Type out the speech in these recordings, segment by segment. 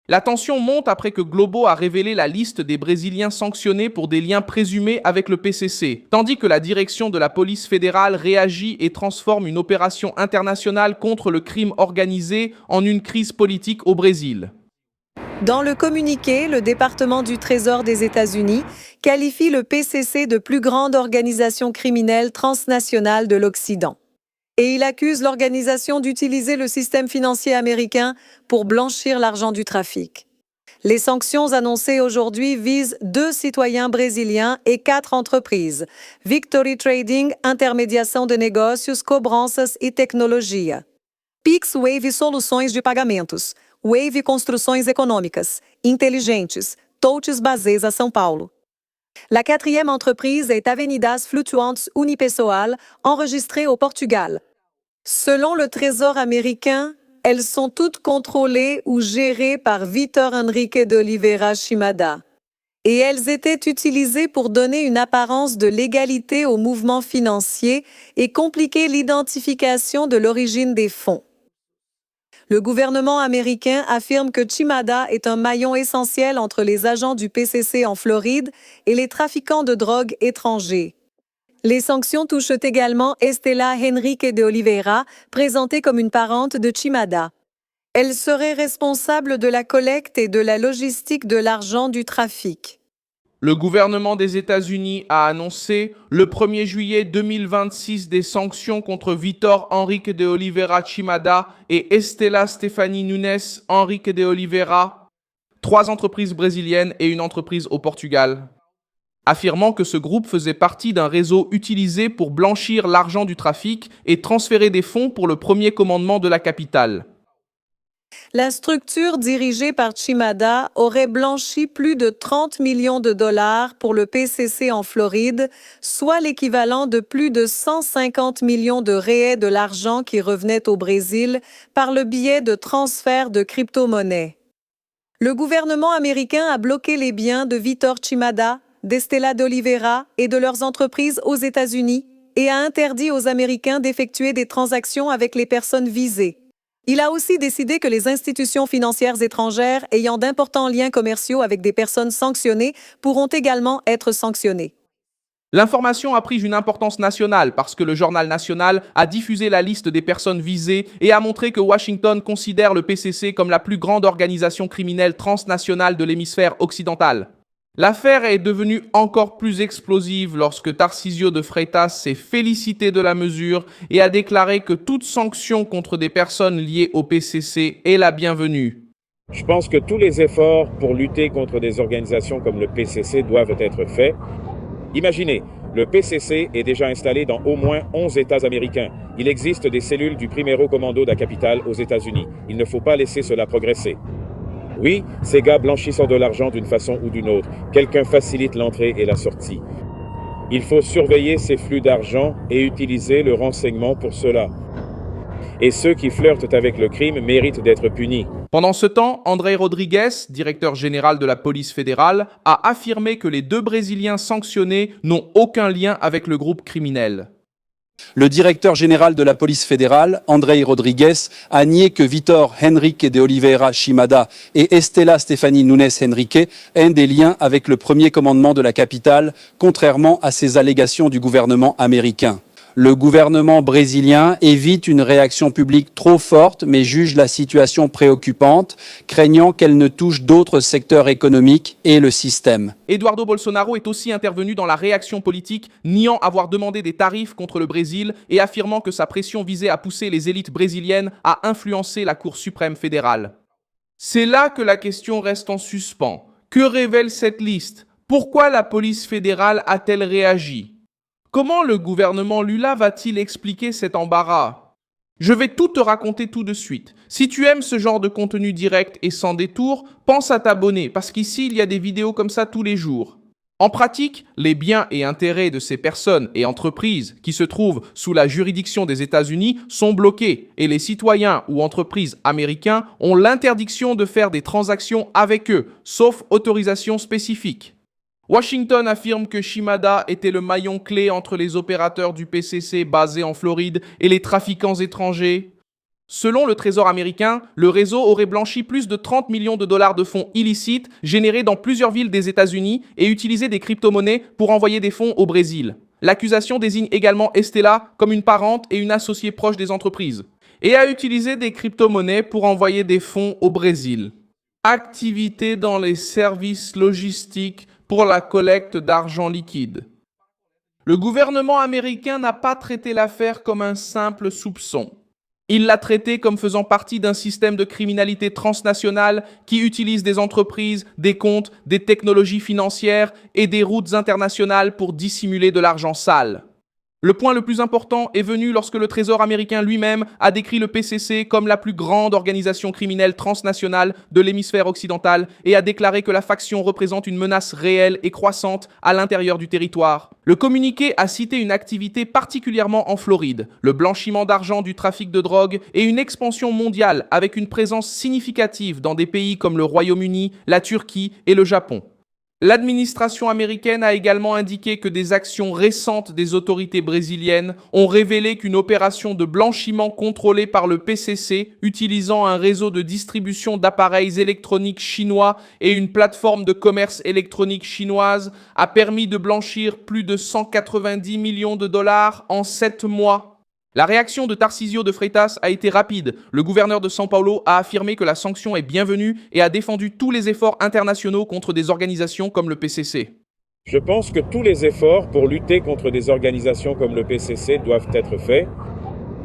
La tension monte après que Globo a révélé la liste des Brésiliens sanctionnés pour des liens présumés avec le PCC, tandis que la direction de la police fédérale réagit et transforme une opération internationale contre le crime organisé en une crise politique au Brésil. Dans le communiqué, le département du Trésor des États-Unis qualifie le PCC de plus grande organisation criminelle transnationale de l'Occident. Et il accuse l'organisation d'utiliser le système financier américain pour blanchir l'argent du trafic. Les sanctions annoncées aujourd'hui visent 2 citoyens brésiliens et 4 entreprises. Victory Trading, Intermediação de Negócios, Cobranças e Tecnologia. Pix Wave Soluções de Pagamentos. Wave Construções Econômicas. Inteligentes. Touches Bazesa, São Paulo. La 4e entreprise est Avenidas Flutuantes Unipessoal, enregistrée au Portugal. Selon le Trésor américain, elles sont toutes contrôlées ou gérées par Vitor Henrique de Oliveira Chimada. Et elles étaient utilisées pour donner une apparence de légalité aux mouvements financiers et compliquer l'identification de l'origine des fonds. Le gouvernement américain affirme que Chimada est un maillon essentiel entre les agents du PCC en Floride et les trafiquants de drogue étrangers. Les sanctions touchent également Estela Henrique de Oliveira, présentée comme une parente de Chimada. Elle serait responsable de la collecte et de la logistique de l'argent du trafic. Le gouvernement des États-Unis a annoncé le 1er juillet 2026 des sanctions contre Vitor Henrique de Oliveira Chimada et Estela Stephanie Nunes Henrique de Oliveira, 3 entreprises brésiliennes et une entreprise au Portugal, affirmant que ce groupe faisait partie d'un réseau utilisé pour blanchir l'argent du trafic et transférer des fonds pour le premier commandement de la capitale. La structure dirigée par Chimada aurait blanchi plus de 30 millions de dollars pour le PCC en Floride, soit l'équivalent de plus de 150 millions de réais de l'argent qui revenait au Brésil par le biais de transferts de crypto-monnaies. Le gouvernement américain a bloqué les biens de Vitor Chimada, d'Estela de Oliveira et de leurs entreprises aux États-Unis et a interdit aux Américains d'effectuer des transactions avec les personnes visées. Il a aussi décidé que les institutions financières étrangères ayant d'importants liens commerciaux avec des personnes sanctionnées pourront également être sanctionnées. L'information a pris une importance nationale parce que le journal national a diffusé la liste des personnes visées et a montré que Washington considère le PCC comme la plus grande organisation criminelle transnationale de l'hémisphère occidental. L'affaire est devenue encore plus explosive lorsque Tarcísio de Freitas s'est félicité de la mesure et a déclaré que toute sanction contre des personnes liées au PCC est la bienvenue. Je pense que tous les efforts pour lutter contre des organisations comme le PCC doivent être faits. Imaginez, le PCC est déjà installé dans au moins 11 États américains. Il existe des cellules du Primero Commando de la capitale aux États-Unis. Il ne faut pas laisser cela progresser. Oui, ces gars blanchissent de l'argent d'une façon ou d'une autre. Quelqu'un facilite l'entrée et la sortie. Il faut surveiller ces flux d'argent et utiliser le renseignement pour cela. Et ceux qui flirtent avec le crime méritent d'être punis. Pendant ce temps, André Rodrigues, directeur général de la police fédérale, a affirmé que les 2 Brésiliens sanctionnés n'ont aucun lien avec le groupe criminel. Le directeur général de la police fédérale, André Rodrigues, a nié que Vitor Henrique de Oliveira Chimada et Estela Stephanie Nunes Henrique aient des liens avec le premier commandement de la capitale, contrairement à ces allégations du gouvernement américain. Le gouvernement brésilien évite une réaction publique trop forte, mais juge la situation préoccupante, craignant qu'elle ne touche d'autres secteurs économiques et le système. Eduardo Bolsonaro est aussi intervenu dans la réaction politique, niant avoir demandé des tarifs contre le Brésil et affirmant que sa pression visait à pousser les élites brésiliennes à influencer la Cour suprême fédérale. C'est là que la question reste en suspens. Que révèle cette liste? Pourquoi la police fédérale a-t-elle réagi? Comment le gouvernement Lula va-t-il expliquer cet embarras? Je vais tout te raconter tout de suite. Si tu aimes ce genre de contenu direct et sans détour, pense à t'abonner parce qu'ici il y a des vidéos comme ça tous les jours. En pratique, les biens et intérêts de ces personnes et entreprises qui se trouvent sous la juridiction des États-Unis sont bloqués et les citoyens ou entreprises américains ont l'interdiction de faire des transactions avec eux, sauf autorisation spécifique. Washington affirme que Chimada était le maillon clé entre les opérateurs du PCC basés en Floride et les trafiquants étrangers. Selon le Trésor américain, le réseau aurait blanchi plus de 30 millions de dollars de fonds illicites générés dans plusieurs villes des États-Unis et utilisé des crypto-monnaies pour envoyer des fonds au Brésil. L'accusation désigne également Estela comme une parente et une associée proche des entreprises et a utilisé des crypto-monnaies pour envoyer des fonds au Brésil. Activité dans les services logistiques pour la collecte d'argent liquide. Le gouvernement américain n'a pas traité l'affaire comme un simple soupçon. Il l'a traité comme faisant partie d'un système de criminalité transnationale qui utilise des entreprises, des comptes, des technologies financières et des routes internationales pour dissimuler de l'argent sale. Le point le plus important est venu lorsque le Trésor américain lui-même a décrit le PCC comme la plus grande organisation criminelle transnationale de l'hémisphère occidental et a déclaré que la faction représente une menace réelle et croissante à l'intérieur du territoire. Le communiqué a cité une activité particulièrement en Floride, le blanchiment d'argent du trafic de drogue et une expansion mondiale avec une présence significative dans des pays comme le Royaume-Uni, la Turquie et le Japon. L'administration américaine a également indiqué que des actions récentes des autorités brésiliennes ont révélé qu'une opération de blanchiment contrôlée par le PCC, utilisant un réseau de distribution d'appareils électroniques chinois et une plateforme de commerce électronique chinoise, a permis de blanchir plus de 190 millions de dollars en 7 mois. La réaction de Tarcísio de Freitas a été rapide. Le gouverneur de São Paulo a affirmé que la sanction est bienvenue et a défendu tous les efforts internationaux contre des organisations comme le PCC. Je pense que tous les efforts pour lutter contre des organisations comme le PCC doivent être faits.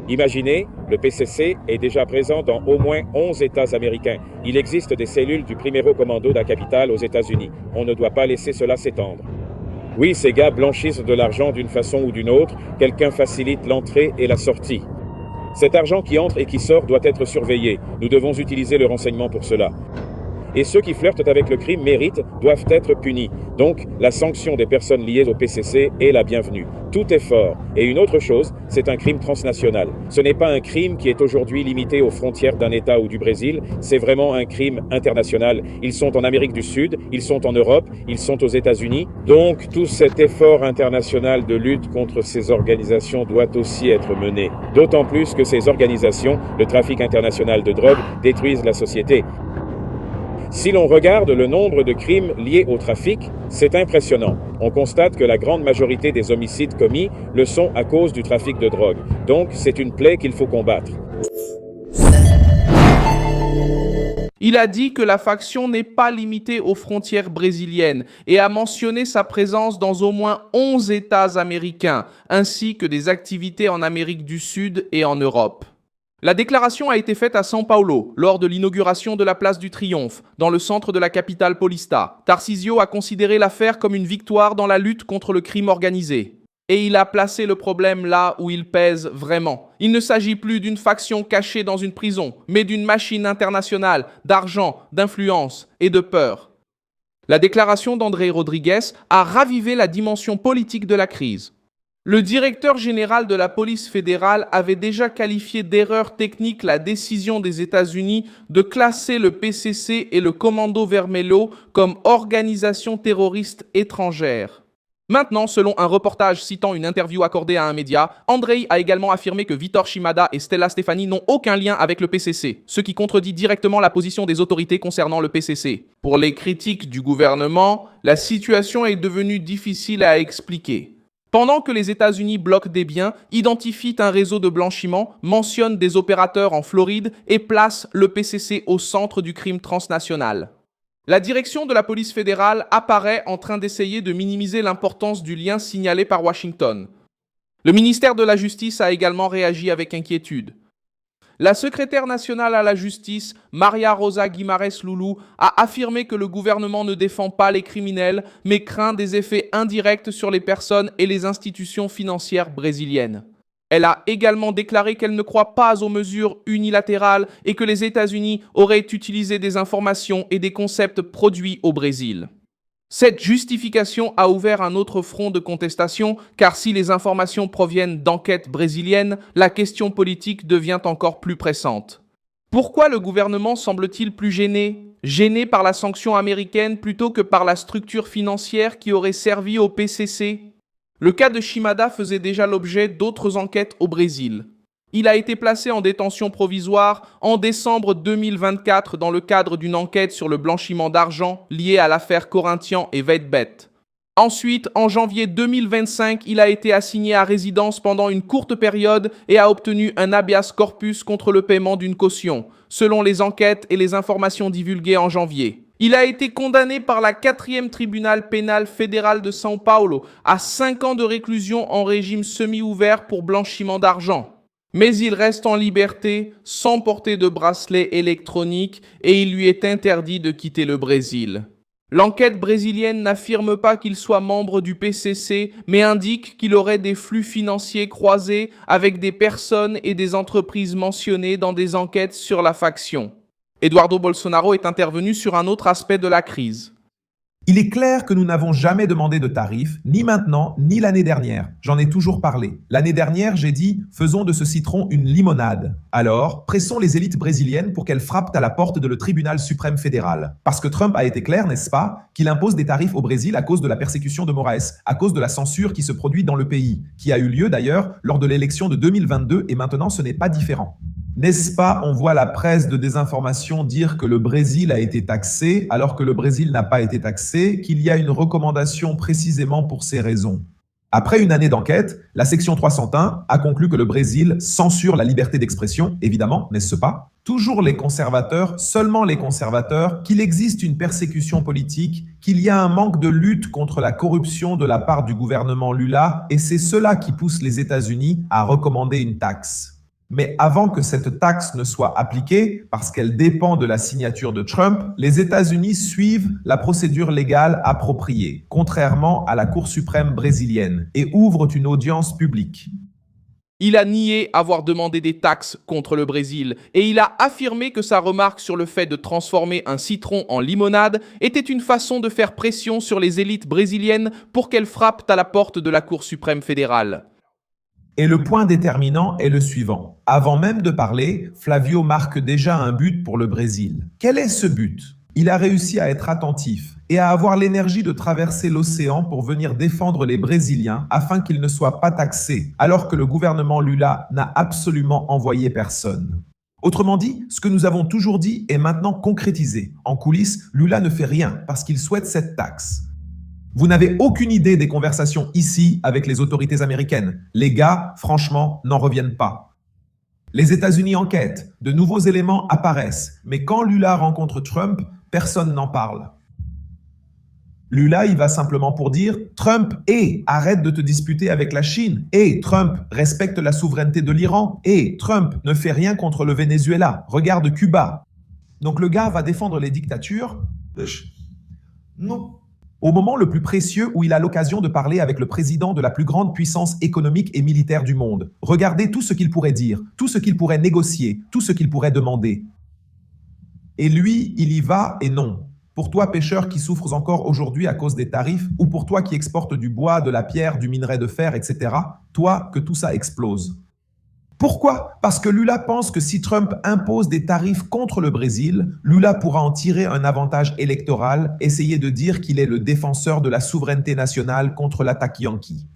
Imaginez, le PCC est déjà présent dans au moins 11 États américains. Il existe des cellules du Primero Commando da Capital aux États-Unis. On ne doit pas laisser cela s'étendre. Oui, ces gars blanchissent de l'argent d'une façon ou d'une autre, quelqu'un facilite l'entrée et la sortie. Cet argent qui entre et qui sort doit être surveillé. Nous devons utiliser le renseignement pour cela. Et ceux qui flirtent avec le crime doivent être punis. Donc, la sanction des personnes liées au PCC est la bienvenue. Tout est fort. Et une autre chose, c'est un crime transnational. Ce n'est pas un crime qui est aujourd'hui limité aux frontières d'un État ou du Brésil, c'est vraiment un crime international. Ils sont en Amérique du Sud, ils sont en Europe, ils sont aux États-Unis. Donc, tout cet effort international de lutte contre ces organisations doit aussi être mené. D'autant plus que ces organisations, le trafic international de drogue, détruisent la société. Si l'on regarde le nombre de crimes liés au trafic, c'est impressionnant. On constate que la grande majorité des homicides commis le sont à cause du trafic de drogue. Donc, c'est une plaie qu'il faut combattre. Il a dit que la faction n'est pas limitée aux frontières brésiliennes et a mentionné sa présence dans au moins 11 États américains, ainsi que des activités en Amérique du Sud et en Europe. La déclaration a été faite à São Paulo, lors de l'inauguration de la place du Triomphe, dans le centre de la capitale Paulista. Tarcísio a considéré l'affaire comme une victoire dans la lutte contre le crime organisé. Et il a placé le problème là où il pèse vraiment. Il ne s'agit plus d'une faction cachée dans une prison, mais d'une machine internationale d'argent, d'influence et de peur. La déclaration d'André Rodrigues a ravivé la dimension politique de la crise. Le directeur général de la police fédérale avait déjà qualifié d'erreur technique la décision des États-Unis de classer le PCC et le Commando Vermelho comme organisations terroristes étrangères. Maintenant, selon un reportage citant une interview accordée à un média, Andrei a également affirmé que Vitor Shimada et Stella Stefani n'ont aucun lien avec le PCC, ce qui contredit directement la position des autorités concernant le PCC. Pour les critiques du gouvernement, la situation est devenue difficile à expliquer. Pendant que les États-Unis bloquent des biens, identifient un réseau de blanchiment, mentionnent des opérateurs en Floride et placent le PCC au centre du crime transnational. La direction de la police fédérale apparaît en train d'essayer de minimiser l'importance du lien signalé par Washington. Le ministère de la Justice a également réagi avec inquiétude. La secrétaire nationale à la justice, Maria Rosa Guimarães Lulu, a affirmé que le gouvernement ne défend pas les criminels, mais craint des effets indirects sur les personnes et les institutions financières brésiliennes. Elle a également déclaré qu'elle ne croit pas aux mesures unilatérales et que les États-Unis auraient utilisé des informations et des concepts produits au Brésil. Cette justification a ouvert un autre front de contestation, car si les informations proviennent d'enquêtes brésiliennes, la question politique devient encore plus pressante. Pourquoi le gouvernement semble-t-il plus gêné? Gêné par la sanction américaine plutôt que par la structure financière qui aurait servi au PCC? Le cas de Shimada faisait déjà l'objet d'autres enquêtes au Brésil. Il a été placé en détention provisoire en décembre 2024 dans le cadre d'une enquête sur le blanchiment d'argent liée à l'affaire Corinthian et Weidbet. Ensuite, en janvier 2025, il a été assigné à résidence pendant une courte période et a obtenu un habeas corpus contre le paiement d'une caution, selon les enquêtes et les informations divulguées en janvier. Il a été condamné par la 4e tribunal pénal fédéral de São Paulo à 5 ans de réclusion en régime semi-ouvert pour blanchiment d'argent. Mais il reste en liberté, sans porter de bracelet électronique, et il lui est interdit de quitter le Brésil. L'enquête brésilienne n'affirme pas qu'il soit membre du PCC, mais indique qu'il aurait des flux financiers croisés avec des personnes et des entreprises mentionnées dans des enquêtes sur la faction. Eduardo Bolsonaro est intervenu sur un autre aspect de la crise. Il est clair que nous n'avons jamais demandé de tarifs, ni maintenant, ni l'année dernière. J'en ai toujours parlé. L'année dernière, j'ai dit « faisons de ce citron une limonade ». Alors, pressons les élites brésiliennes pour qu'elles frappent à la porte de le tribunal suprême fédéral. Parce que Trump a été clair, n'est-ce pas, qu'il impose des tarifs au Brésil à cause de la persécution de Moraes, à cause de la censure qui se produit dans le pays, qui a eu lieu d'ailleurs lors de l'élection de 2022 et maintenant ce n'est pas différent. N'est-ce pas, on voit la presse de désinformation dire que le Brésil a été taxé alors que le Brésil n'a pas été taxé, qu'il y a une recommandation précisément pour ces raisons. Après une année d'enquête, la section 301 a conclu que le Brésil censure la liberté d'expression, évidemment, n'est-ce pas? Toujours les conservateurs, seulement les conservateurs, qu'il existe une persécution politique, qu'il y a un manque de lutte contre la corruption de la part du gouvernement Lula, et c'est cela qui pousse les États-Unis à recommander une taxe. Mais avant que cette taxe ne soit appliquée, parce qu'elle dépend de la signature de Trump, les États-Unis suivent la procédure légale appropriée, contrairement à la Cour suprême brésilienne, et ouvrent une audience publique. Il a nié avoir demandé des taxes contre le Brésil et il a affirmé que sa remarque sur le fait de transformer un citron en limonade était une façon de faire pression sur les élites brésiliennes pour qu'elles frappent à la porte de la Cour suprême fédérale. Et le point déterminant est le suivant. Avant même de parler, Flavio marque déjà un but pour le Brésil. Quel est ce but? Il a réussi à être attentif et à avoir l'énergie de traverser l'océan pour venir défendre les Brésiliens afin qu'ils ne soient pas taxés, alors que le gouvernement Lula n'a absolument envoyé personne. Autrement dit, ce que nous avons toujours dit est maintenant concrétisé. En coulisses, Lula ne fait rien parce qu'il souhaite cette taxe. Vous n'avez aucune idée des conversations ici avec les autorités américaines. Les gars, franchement, n'en reviennent pas. Les États-Unis enquêtent, de nouveaux éléments apparaissent, mais quand Lula rencontre Trump, personne n'en parle. Lula, il va simplement pour dire « Trump, arrête de te disputer avec la Chine. Trump, respecte la souveraineté de l'Iran. Trump, ne fais rien contre le Venezuela. Regarde Cuba. » Donc le gars va défendre les dictatures. Non. Au moment le plus précieux où il a l'occasion de parler avec le président de la plus grande puissance économique et militaire du monde. Regardez tout ce qu'il pourrait dire, tout ce qu'il pourrait négocier, tout ce qu'il pourrait demander. Et lui, il y va et non. Pour toi, pêcheur qui souffres encore aujourd'hui à cause des tarifs, ou pour toi qui exportes du bois, de la pierre, du minerai de fer, etc., toi, que tout ça explose. Pourquoi? Parce que Lula pense que si Trump impose des tarifs contre le Brésil, Lula pourra en tirer un avantage électoral, essayer de dire qu'il est le défenseur de la souveraineté nationale contre l'attaque yankee.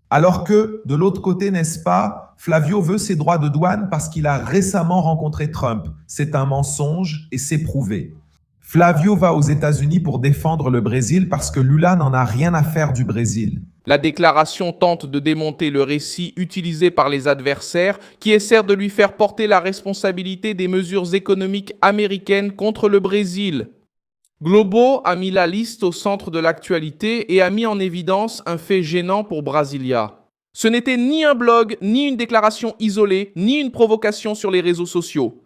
Alors que, de l'autre côté, n'est-ce pas, Flavio veut ses droits de douane parce qu'il a récemment rencontré Trump. C'est un mensonge et c'est prouvé. Flavio va aux États-Unis pour défendre le Brésil parce que Lula n'en a rien à faire du Brésil. La déclaration tente de démonter le récit utilisé par les adversaires qui essaient de lui faire porter la responsabilité des mesures économiques américaines contre le Brésil. Globo a mis la liste au centre de l'actualité et a mis en évidence un fait gênant pour Brasilia. Ce n'était ni un blog, ni une déclaration isolée, ni une provocation sur les réseaux sociaux.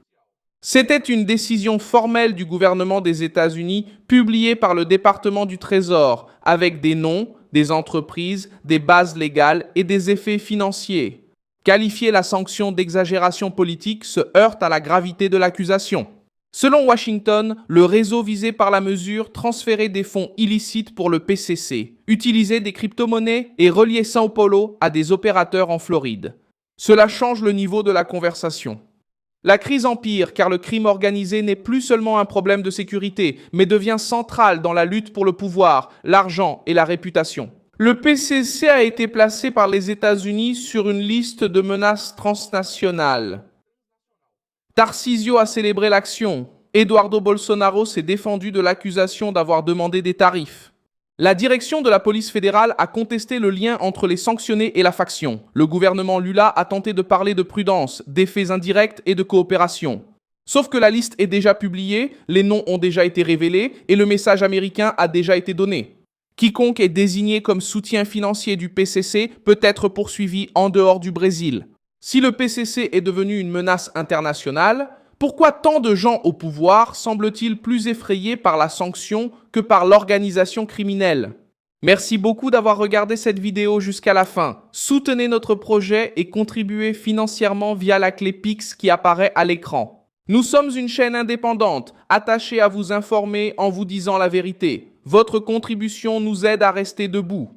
C'était une décision formelle du gouvernement des États-Unis publiée par le département du Trésor avec des noms, des entreprises, des bases légales et des effets financiers. Qualifier la sanction d'exagération politique se heurte à la gravité de l'accusation. Selon Washington, le réseau visé par la mesure transférait des fonds illicites pour le PCC, utilisait des crypto-monnaies et reliait São Paulo à des opérateurs en Floride. Cela change le niveau de la conversation. La crise empire car le crime organisé n'est plus seulement un problème de sécurité, mais devient central dans la lutte pour le pouvoir, l'argent et la réputation. Le PCC a été placé par les États-Unis sur une liste de menaces transnationales. Tarcísio a célébré l'action. Eduardo Bolsonaro s'est défendu de l'accusation d'avoir demandé des tarifs. La direction de la police fédérale a contesté le lien entre les sanctionnés et la faction. Le gouvernement Lula a tenté de parler de prudence, d'effets indirects et de coopération. Sauf que la liste est déjà publiée, les noms ont déjà été révélés et le message américain a déjà été donné. Quiconque est désigné comme soutien financier du PCC peut être poursuivi en dehors du Brésil. Si le PCC est devenu une menace internationale, pourquoi tant de gens au pouvoir semblent-ils plus effrayés par la sanction que par l'organisation criminelle? Merci beaucoup d'avoir regardé cette vidéo jusqu'à la fin. Soutenez notre projet et contribuez financièrement via la clé Pix qui apparaît à l'écran. Nous sommes une chaîne indépendante, attachée à vous informer en vous disant la vérité. Votre contribution nous aide à rester debout.